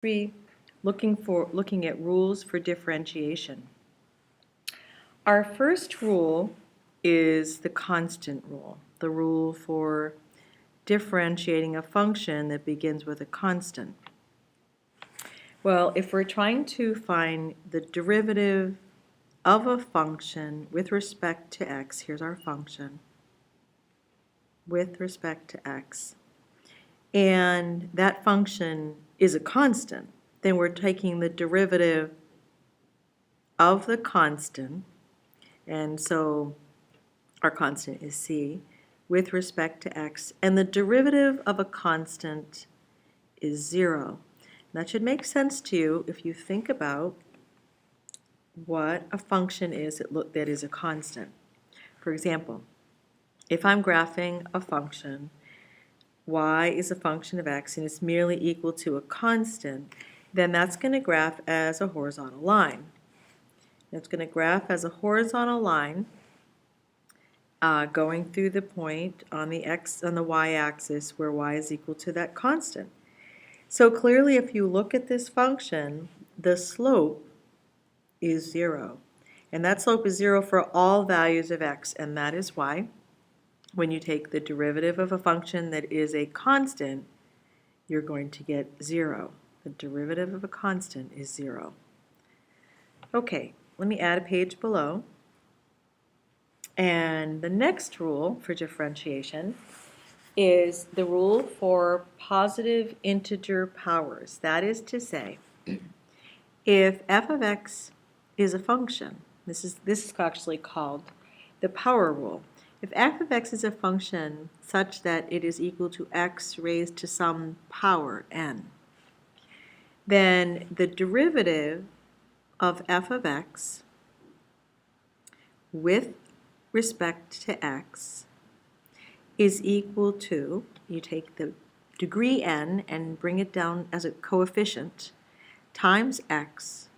3, looking at rules for differentiation. Our first rule is the constant rule, the rule for differentiating a function that begins with a constant. Well, if we're trying to find the derivative of a function with respect to x, here's our function, with respect to x, and that function is a constant, then we're taking the derivative of the constant, and so our constant is c, with respect to x, and the derivative of a constant is 0. That should make sense to you if you think about what a function is that is a constant. For example, if I'm graphing a function, y is a function of x and it's merely equal to a constant, then that's going to graph as a horizontal line. It's going to graph as a horizontal line going through the point on the y-axis where y is equal to that constant. So clearly, if you look at this function, the slope is 0. And that slope is 0 for all values of x, and that is why when you take the derivative of a function that is a constant, you're going to get 0. The derivative of a constant is 0. Okay, let me add a page below. And the next rule for differentiation is the rule for positive integer powers. That is to say, if f of x is a function, this is actually called the power rule. If f of x is a function such that it is equal to x raised to some power n, then the derivative of f of x with respect to x is equal to, you take the degree n and bring it down as a coefficient, times x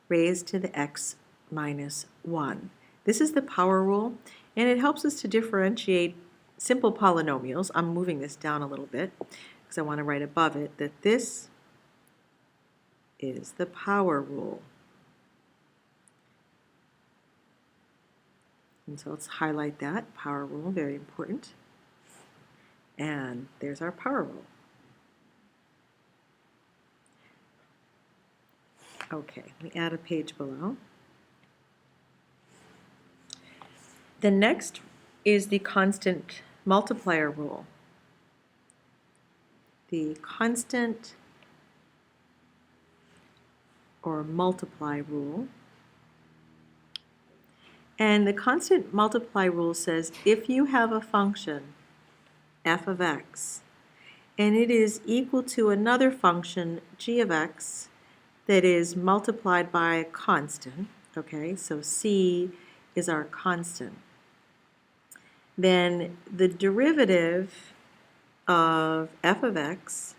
raised to the x minus 1. This is the power rule, and it helps us to differentiate simple polynomials. I'm moving this down a little bit because I want to write above it that this is the power rule. And so let's highlight that, power rule, very important. And there's our power rule. Okay, let me add a page below. The next is the constant multiplier rule. The constant or multiply rule. And the constant multiply rule says if you have a function f of x and it is equal to another function g of x that is multiplied by a constant, okay, so c is our constant, then the derivative of f of x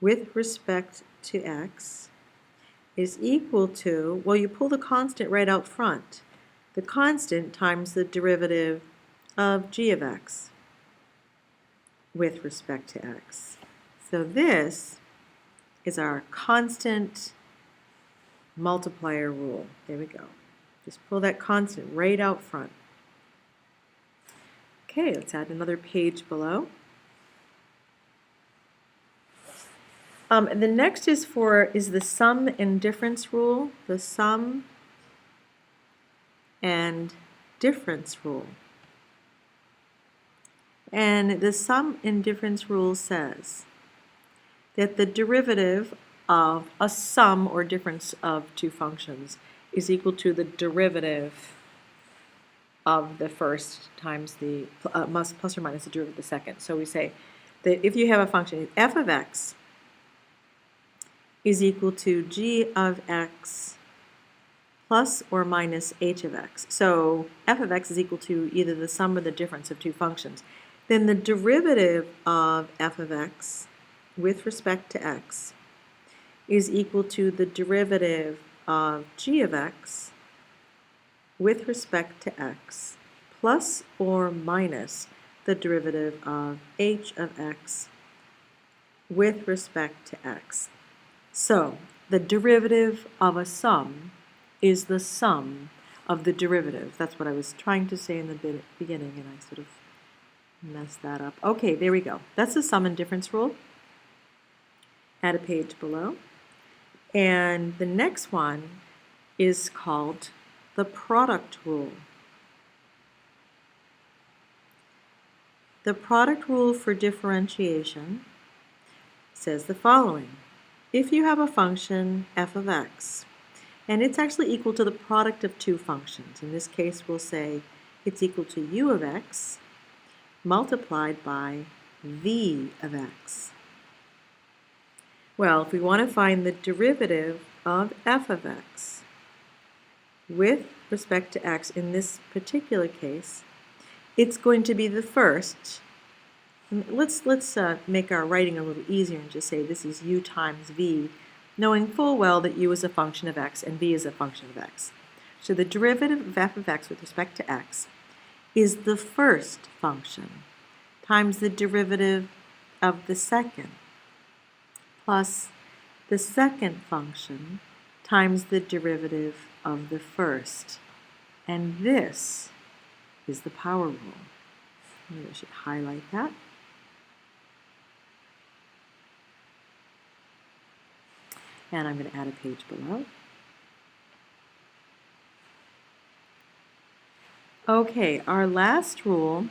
with respect to x is equal to, well, you pull the constant right out front, the constant times the derivative of g of x with respect to x. So this is our constant multiplier rule. There we go. Just pull that constant right out front. Okay, let's add another page below. And the next is the sum and difference rule, the sum and difference rule. And the sum and difference rule says that the derivative of a sum or difference of two functions is equal to the derivative of the first times the plus or minus the derivative of the second. So we say that if you have a function f of x is equal to g of x plus or minus h of x. So f of x is equal to either the sum or the difference of two functions. Then the derivative of f of x with respect to x is equal to the derivative of g of x with respect to x plus or minus the derivative of h of x with respect to x. So the derivative of a sum is the sum of the derivative. That's what I was trying to say in the beginning, and I sort of messed that up. Okay, there we go. That's the sum and difference rule. Add a page below. And the next one is called the product rule. The product rule for differentiation says the following. If you have a function f of x, and it's actually equal to the product of two functions, in this case we'll say it's equal to u of x multiplied by v of x. Well, if we want to find the derivative of f of x with respect to x in this particular case, it's going to be the first. Let's make our writing a little easier and just say this is u times v, knowing full well that u is a function of x and v is a function of x. So the derivative of f of x with respect to x is the first function times the derivative of the second plus the second function times the derivative of the first. And this is the power rule. Maybe I should highlight that. And I'm going to add a page below. Okay, our last rule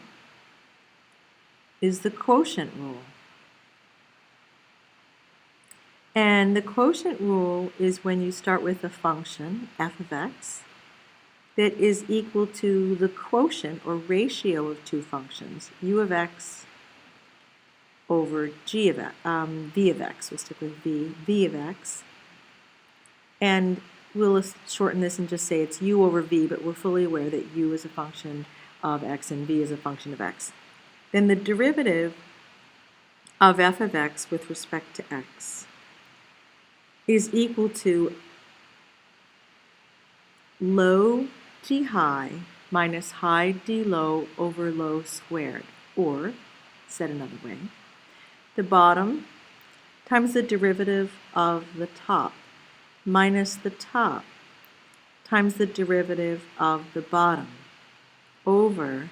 is the quotient rule. And the quotient rule is when you start with a function, f of x, that is equal to the quotient or ratio of two functions, u of x over v of x, we'll stick with v of x. And we'll shorten this and just say it's u over v, but we're fully aware that u is a function of x and v is a function of x. Then the derivative of f of x with respect to x is equal to low d high minus high d low over low squared, or, said another way, the bottom times the derivative of the top minus the top times the derivative of the bottom over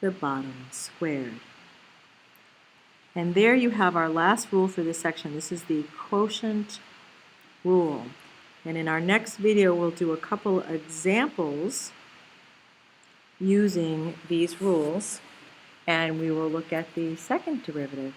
the bottom squared. And there you have our last rule for this section. This is the quotient rule. And in our next video, we'll do a couple examples using these rules, and we will look at the second derivative.